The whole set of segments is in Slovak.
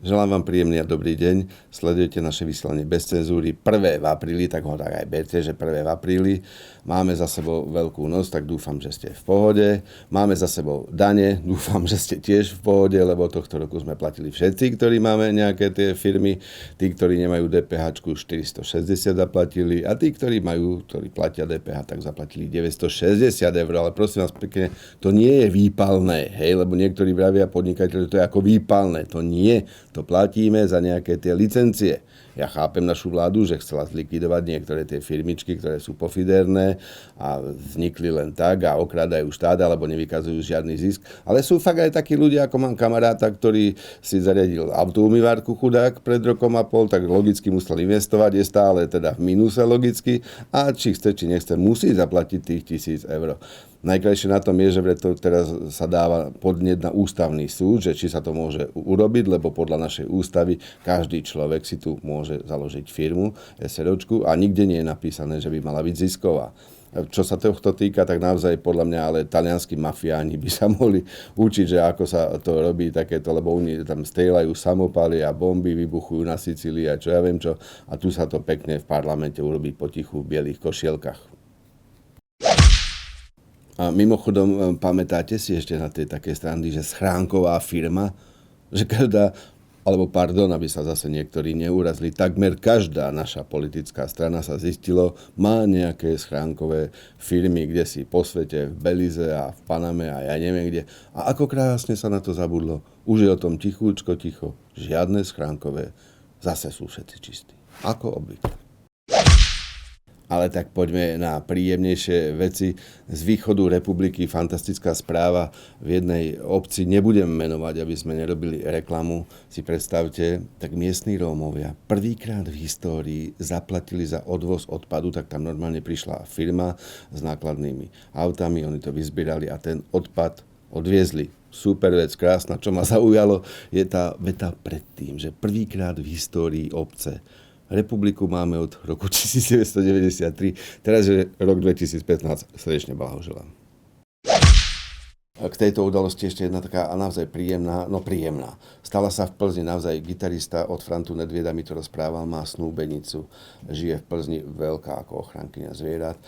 Želám vám príjemný a dobrý deň. Sledujete naše vysielanie bez cenzúry 1. v apríli, tak ho tak aj berte, že 1. v apríli. Máme za sebou veľkú noc, tak dúfam, že ste v pohode. Máme za sebou dane, dúfam, že ste tiež v pohode, lebo tohto roku sme platili všetci, ktorí máme nejaké tie firmy. Tí, ktorí nemajú DPH 460 zaplatili a tí, ktorí platia DPH, tak zaplatili 960 eur. Ale prosím vás pekne, to nie je výpalné, hej, lebo niektorí vravia podnikateľi, to je ako výpalné. To nie, to platíme za nejaké tie licencie. Ja chápem našu vládu, že chcela zlikvidovať niektoré tie firmičky, ktoré sú pofiderné a vznikli len tak a okrádajú štát alebo nevykazujú žiadny zisk. Ale sú fakt aj takí ľudia, ako mám kamaráta, ktorý si zariadil autoumývárku chudák pred rokom a pol, tak logicky musel investovať, je stále teda v minuse logicky a či chce, či nechce, musí zaplatiť tých 1000 eur. Najkrajšie na tom je, že preto teraz sa dáva podnet na ústavný súd, že či sa to môže urobiť, lebo podľa našej ústavy každý človek si tu môže založiť firmu, SROčku a nikde nie je napísané, že by mala byť zisková. Čo sa tohto týka, tak naozaj podľa mňa ale talianskí mafiáni by sa mohli učiť, že ako sa to robí takéto, lebo oni tam strieľajú samopaly a bomby vybuchujú na Sicílii a čo ja viem čo. A tu sa to pekne v parlamente urobí potichu v bielých košielkach. A mimochodom, pamätáte si ešte na tej takej strany, že schránková firma, že každá, aby sa zase niektorí neurazili, takmer každá naša politická strana sa zistilo, má nejaké schránkové firmy, kde si po svete, v Belize a v Paname a ja neviem kde. A ako krásne sa na to zabudlo. Už je o tom ticho, žiadne schránkové, zase sú všetci čistí. Ako obvykle. Ale tak poďme na príjemnejšie veci. Z východu republiky fantastická správa v jednej obci, nebudem menovať, aby sme nerobili reklamu, si predstavte, tak miestni Rómovia prvýkrát v histórii zaplatili za odvoz odpadu, tak tam normálne prišla firma s nákladnými autami, oni to vyzbierali a ten odpad odviezli. Super vec, krásna. Čo ma zaujalo, je tá veta predtým, že prvýkrát v histórii obce. Republiku máme od roku 1993, teraz je rok 2015, srdečne blahoželám. K tejto udalosti ešte jedna taká naozaj príjemná. Stala sa v Plzni naozaj gitarista od Frantu Nedvieda, mi to rozprával, má snúbenicu, žije v Plzni, veľká ako ochrankyňa zvierat.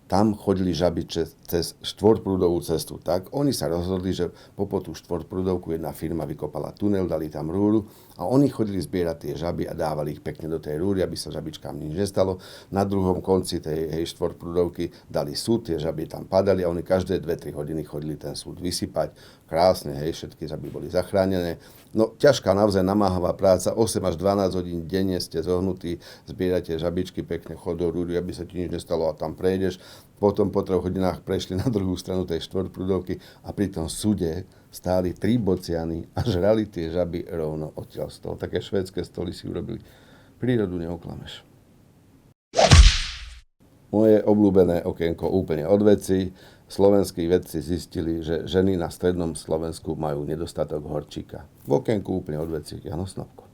Tam chodili žaby cez štvorprúdovú cestu. Tak oni sa rozhodli, že popod tú štvorprúdovku jedna firma vykopala tunel, dali tam rúru a oni chodili zbierať tie žaby a dávali ich pekne do tej rúry, aby sa žabičkám nič nestalo. Na druhom konci tej štvorprúdovky dali súd, tie žaby tam padali a oni každé 2-3 hodiny chodili ten súd vysypať. Krásne, všetky žaby boli zachránené. No ťažká, naozaj namáhavá práca, 8 až 12 hodín denne ste zohnutí, zbierate žabičky pekne, chod do rúry, aby sa ti nič nestalo a tam prejdeš. Potom po 3 hodinách prešli na druhú stranu tej štvorprúdovky a pri tom súde stáli 3 bociany a žrali tie žaby rovno odtiaľ z toho. Také švédske stoly si urobili. Prírodu neoklameš. Moje obľúbené okienko úplne od veci. Slovenskí vedci zistili, že ženy na strednom Slovensku majú nedostatok horčíka. V okienku úplne od veci. Jano Snopko.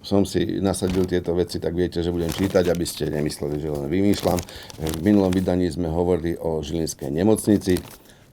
Som si nasadil tieto veci, tak viete, že budem čítať, aby ste nemysleli, že len vymýšľam. V minulom vydaní sme hovorili o žilinskej nemocnici.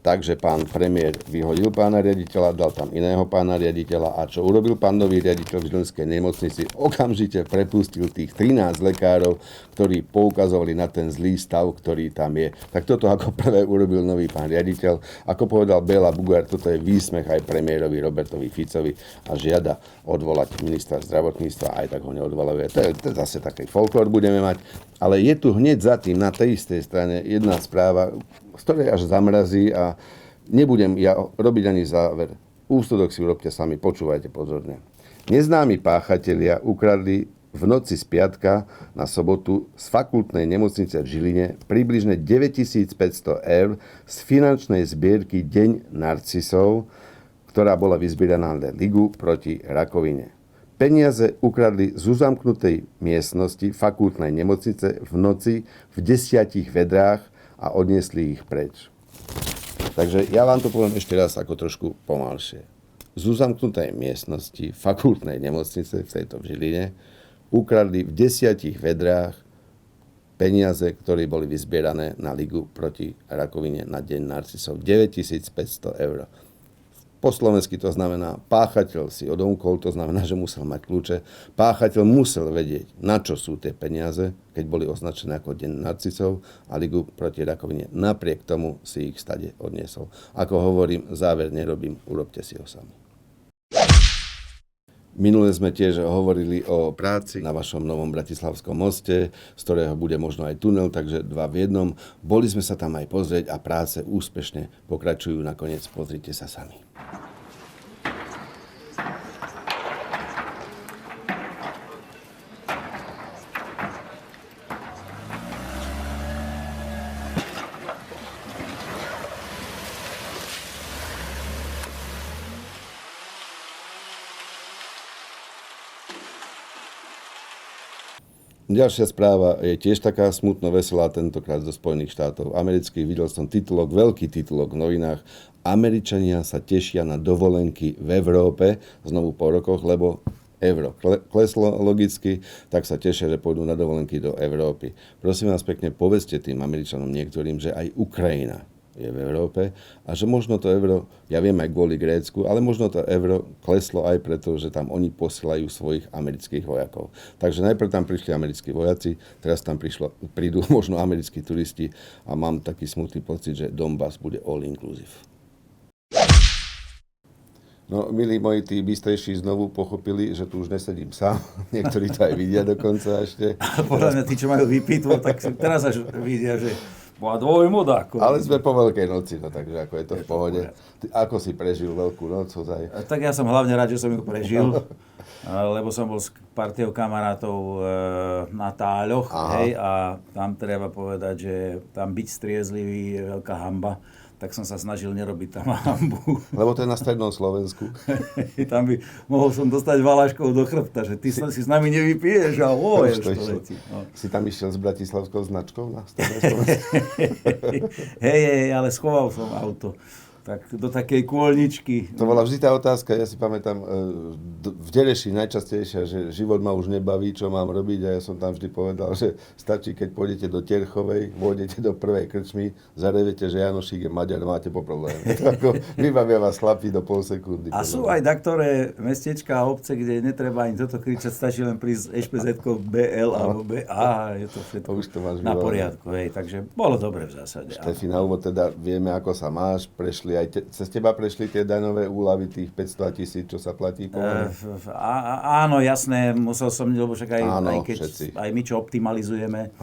Takže pán premiér vyhodil pána riaditeľa, dal tam iného pána riaditeľa a čo urobil pán nový riaditeľ v žilinskej nemocnici? Okamžite prepustil tých 13 lekárov, ktorí poukazovali na ten zlý stav, ktorý tam je. Tak toto ako prvé urobil nový pán riaditeľ. Ako povedal Béla Bugár, toto je výsmech aj premiérovi Robertovi Ficovi a žiada odvolať ministra zdravotníctva, aj tak ho neodvoluje. To je zase taký folklór budeme mať. Ale je tu hneď za tým, na tej istej strane, jedna správa, z ktorej až zamrazí a nebudem ja robiť ani záver. Úsudok si urobte sami, počúvajte pozorne. Neznámi páchatelia ukradli v noci z piatka na sobotu z fakultnej nemocnice v Žiline približne 9500 eur z finančnej zbierky Deň narcisov, ktorá bola vyzbieraná na Ligu proti rakovine. Peniaze ukradli z uzamknutej miestnosti fakultnej nemocnice v noci v 10 vedrách a odniesli ich preč. Takže ja vám to poviem ešte raz ako trošku pomalšie. Z uzamknutej miestnosti fakultnej nemocnice v tejto v Žiline ukradli v 10 vedrách peniaze, ktoré boli vyzbierané na Ligu proti rakovine na Deň narcisov. 9500 eur. Po slovensky to znamená, páchateľ si odomkol, to znamená, že musel mať kľúče. Páchateľ musel vedieť, na čo sú tie peniaze, keď boli označené ako deň narcisov a Ligu proti rakovine. Napriek tomu si ich stade odniesol. Ako hovorím, záver nerobím, urobte si ho sami. Minule sme tiež hovorili o práci na vašom novom Bratislavskom moste, z ktorého bude možno aj tunel, takže 2 v 1. Boli sme sa tam aj pozrieť a práce úspešne pokračujú. Nakoniec pozrite sa sami. Ďalšia správa je tiež taká smutno veselá, tentokrát zo Spojených štátov amerických. Videl som titulok, veľký titulok v novinách. Američania sa tešia na dovolenky v Európe, znovu po rokoch, lebo euro kleslo logicky, tak sa tešia, že pôjdu na dovolenky do Európy. Prosím vás pekne, povedzte tým Američanom niektorým, že aj Ukrajina je v Európe a že možno to euro, ja viem aj kvôli Grécku, ale možno to euro kleslo aj preto, že tam oni posielajú svojich amerických vojakov. Takže najprv tam prišli americkí vojaci, teraz tam prídu možno americkí turisti a mám taký smutný pocit, že Donbass bude all inclusive. No, milí moji, tí bystrejší znovu pochopili, že tu už nesedím sám. Niektorí to aj vidia dokonca ešte. Podľa mňa tí, čo majú vypitvo, tak teraz až vidia, že bola dvojmoda. Ale sme po Veľkej noci, no takže ako je to v pohode. Ty, ako si prežil Veľkú noc? Tak ja som hlavne rád, že som ju prežil, lebo som bol s partiou kamarátov na Táľoch, hej, a tam treba povedať, že tam byť striezlivý je veľká hanba. Tak som sa snažil nerobiť tam hanbu. Lebo to je na strednom Slovensku. Tam by mohol som dostať valaškou do chrbta, že ty si s nami nevypiješ a no. Si tam išiel s bratislavskou značkou na strednom Slovensku? Hej, ale schoval som auto. Tak do takej kôlničky. To bola vždy tá otázka, ja si pamätám, v Dereši najčastejšia, že život ma už nebaví, čo mám robiť, a ja som tam vždy povedal, že stačí, keď pôjdete do Terchovej, vôjdete do prvej krčmy, zareviete, že Janošík je Maďar, máte po probléme. Vybavia vás chlapi do pol sekundy. A sú aj taktoré mestečka a obce, kde netreba ani toto kričať, stačí len prísť ešpezetkou BL alebo BA, je to všetko na poriadku. Hej, takže bolo dobre v zásade. Štefi, na úvod teda vieme, ako sa máš, cez teba prešli tie daňové úľavy tých 500 000, čo sa platí? Áno, jasné, musel som, lebo však aj my, čo optimalizujeme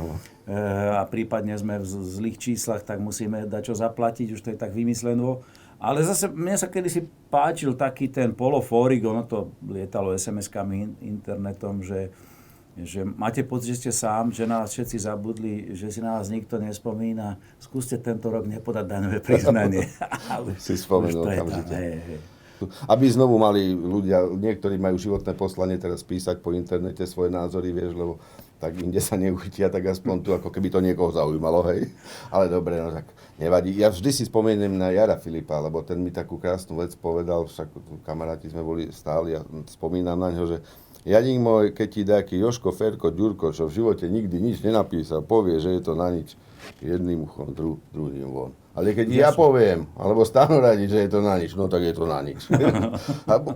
a prípadne sme v zlých číslach, tak musíme dať čo zaplatiť, už to je tak vymysleno. Ale zase mne sa kedysi páčil taký ten polofórik, ono to lietalo SMS-kami, internetom, že máte pocit, že ste sám, že na vás všetci zabudli, že si na vás nikto nespomína. Skúste tento rok nepodať daňové priznanie. Si spomenul okamžite. Aby znovu mali ľudia, niektorí majú životné poslanie teraz písať po internete svoje názory, vieš, lebo tak inde sa neuchytia, tak aspoň tu, ako keby to niekoho zaujímalo, hej. Ale dobre, no tak nevadí. Ja vždy si spomeniem na Jara Filipa, lebo ten mi takú krásnu vec povedal, však kamaráti sme boli stáli a spomínam na ňo, že Janík môj, keď ti dáky Jožko, Ferko, Ďurko, čo v živote nikdy nič nenapísal, povie, že je to na nič, jedným uchom, druhým von. Ale keď ja poviem, alebo Stano Radič, že je to na nič, no tak je to na nič.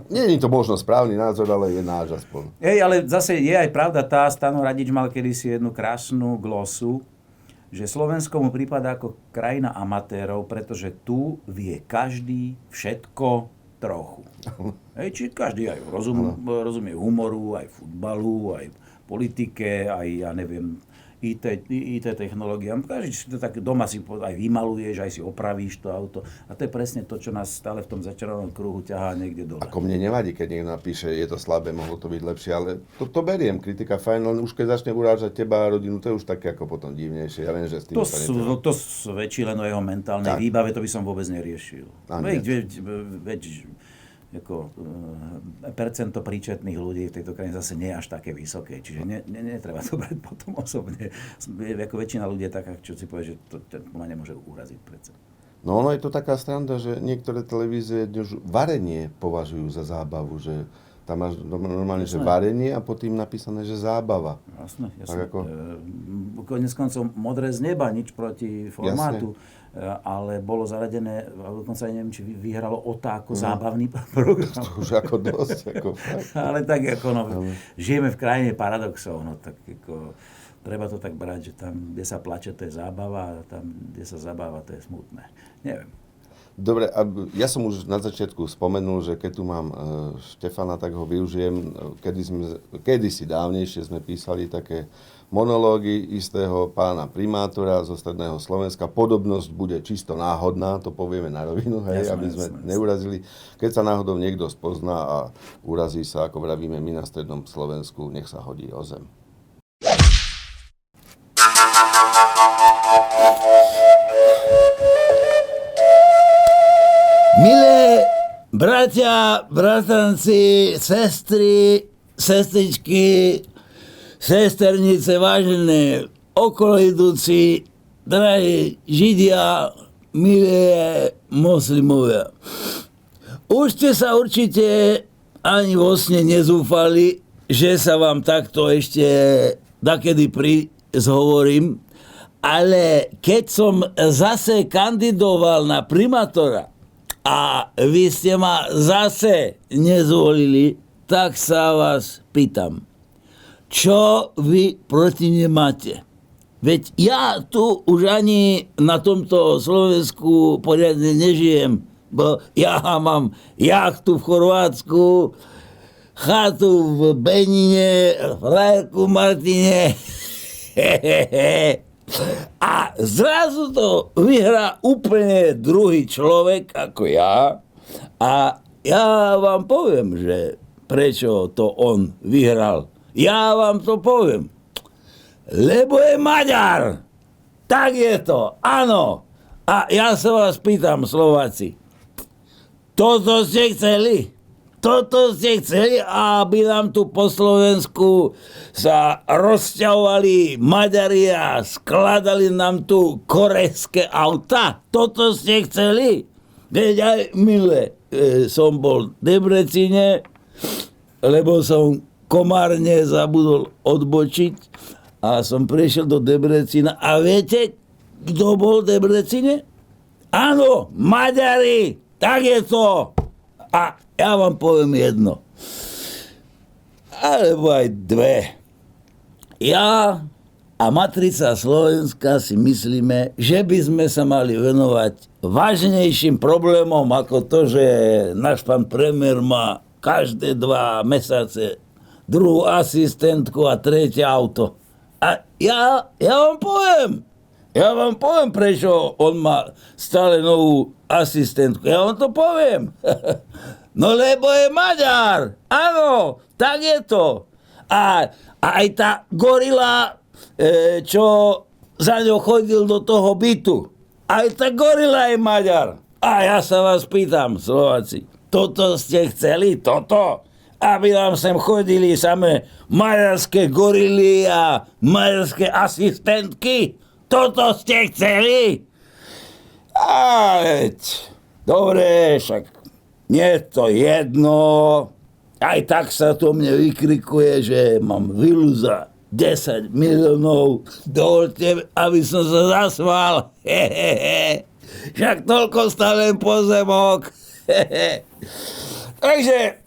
Nie je to možno správny názor, ale je náš aspoň. Ale zase je aj pravda tá, Stano Radič mal kedysi jednu krásnu glosu, že Slovensko mu prípada ako krajina amatérov, pretože tu vie každý všetko trochu. Čiže každý aj rozumie humoru, aj futbalu, aj politike, aj, ja neviem, IT technológiám. Každý si to tak doma si aj vymaluješ, aj si opravíš to auto. A to je presne to, čo nás stále v tom začarovanom kruhu ťahá niekde dole. Ako mne nevadí, keď niekto napíše, je to slabé, mohlo to byť lepšie, ale to beriem, kritika fajn, len už keď začne urážať teba a rodinu, to je už také ako potom divnejšie. Ja viem, že s tým to svedčí len o jeho mentálnej výbave, to by som vôbec neriešil. Percento príčetných ľudí v tejto krajine zase nie je až také vysoké, čiže netreba to brať potom osobne. Ako väčšina ľudí je taká, čo si povie, že to ma nemôže uraziť predsa. No ono je to taká sranda, že niektoré televízie už varenie považujú za zábavu, že Tam máš normálne, že Jasné. varenie a pod tým napísané, že zábava. Jasné. Tak ako... Konec koncov modré z neba, nič proti formátu, ale bolo zaradené, dokonca neviem, či vyhralo OTA ako zábavný program. To už ako dosť. Ako fakt. Ale tak ako, no, žijeme v krajine paradoxov, no tak ako, treba to tak brať, že tam, kde sa plače, to je zábava, a tam, kde sa zabáva, to je smutné. Neviem. Dobre, a ja som už na začiatku spomenul, že keď tu mám Štefana, tak ho využijem. Kedysi dávnejšie sme písali také monológy istého pána primátora zo stredného Slovenska. Podobnosť bude čisto náhodná, to povieme na rovinu, hej, aby sme neurazili. Keď sa náhodou niekto spozná a urazí sa, ako vravíme my na strednom Slovensku, nech sa hodí o zem. Milé bratia, bratranci, sestry, sestričky, sesternice, vážené, okolo idúci, drahí Židia, milé moslimovia. Už ste sa určite ani vo sne nezúfali, že sa vám takto ešte dakedy zhovorím, ale keď som zase kandidoval na primátora, a vy ste ma zase nezvolili, tak sa vás pýtam, čo vy proti nemáte? Veď ja tu už ani na tomto Slovensku poriadne nežijem, bo ja mám jachtu v Chorvátsku, chatu v Benine, frajerku v Martine, a zrazu to vyhrá úplne druhý človek ako ja. A ja vám poviem, že prečo to on vyhral. Ja vám to poviem. Lebo je Maďar. Tak je to. Áno. A ja sa vás pýtam, Slováci. Toto ste chceli? Toto ste chceli, aby nám tu po Slovensku sa rozťahovali Maďari a skladali nám tu korejské auta? Toto ste chceli? Veď aj milé, som bol v Debrecine, lebo som komárne zabudol odbočiť a som prišiel do Debrecina. A viete, kto bol v Debrecine? Áno, Maďari, tak je to. A ja vám poviem jedno. Alebo aj dve. Ja a Matrica Slovenska si myslíme, že by sme sa mali venovať vážnejším problémom ako to, že náš pán premiér má každé 2 mesiace druhú asistentku a tretie auto. A ja vám poviem, prečo on má stále novú asistentku. Ja vám to poviem. No lebo je Maďar. Áno, tak je to. A aj tá gorila, čo za ňou chodil do toho bytu, aj tá gorila je Maďar. A ja sa vás pýtam, Slováci, toto ste chceli? Toto? Aby nám sem chodili samé maďarské gorily a maďarské asistentky? Toto ste chceli? A veď, dobre, však nie je to jedno. Aj tak sa to mne vykrikuje, že mám vilu za 10 miliónov. Dovolte, aby som sa zasval. Však toľko stále pozemok. Takže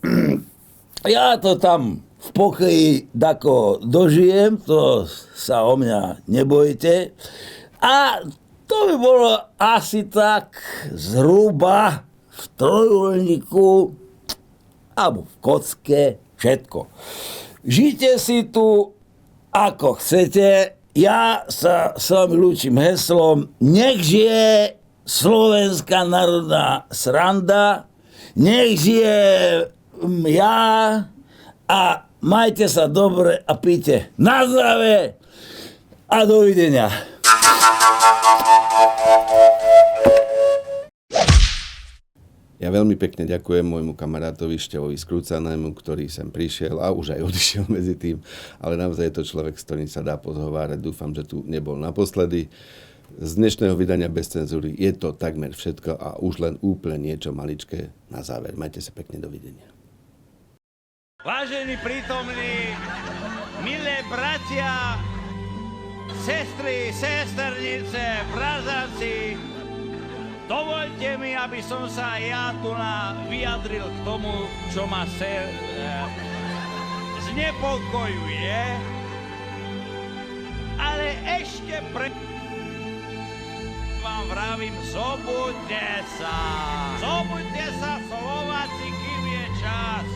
ja to tam v pokoji dako dožijem, to sa o mňa nebojte. A to by bolo asi tak zhruba v trojuholníku alebo v kocke všetko. Žite si tu ako chcete. Ja sa s vami lúčim heslom: nech žije slovenská národná sranda, nech žije ja a majte sa dobre a píte na zdravie a dovidenia. Ja veľmi pekne ďakujem môjmu kamarátovi Števovi Skrúcanému, ktorý sem prišiel a už aj odišiel medzi tým, ale naozaj je to človek, s ktorým sa dá pozhovárať. Dúfam, že tu nebol naposledy. Z dnešného vydania Bez cenzúry je to takmer všetko a už len úplne niečo maličké na záver. Majte sa pekne, dovidenia. Vážení prítomní, milé bratia, sestry, sesternice, brazanci, dovoľte mi, aby som sa ja tu vyjadril k tomu, čo ma znepokojuje, ale ešte vám vravím, zobuďte sa, Slováci, kým je čas.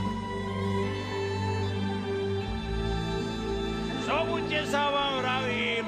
Zobuďte sa, vám vravím.